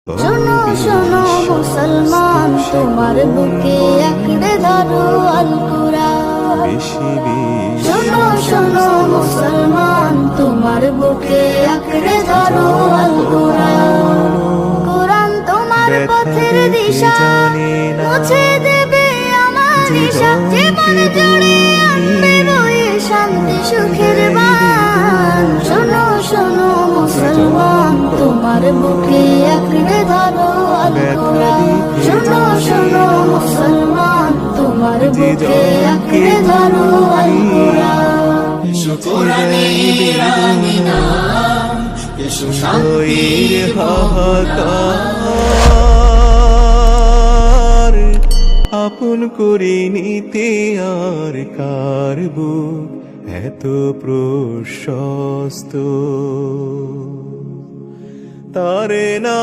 শোনো শোনো মুসলমান, তোমার বুকে আঁকড়ে ধরো আল কুরআন। শোনো শোনো মুসলমান, তোমার বুকে আঁকড়ে ধরো আল কুরআন। কুরআন তোমার পথের দিশা, মুছে দেবে আমার হিসাব। জীবন জুড়ে আনবে বয়ে শান্তি সুখের বান। শোনো শোনো মুসলমান, তোমার বুকে আঁকড়ে ধরো আল কুরআন। শোনো শোনো মুসলমান, তোমার বুকে আঁকড়ে ধরো আল কুরআন। কোরআনের আমিনা, এসো শান্তির হাহাকার আপন করে নিতে আর কার বুক এত প্রশস্ত, তারে না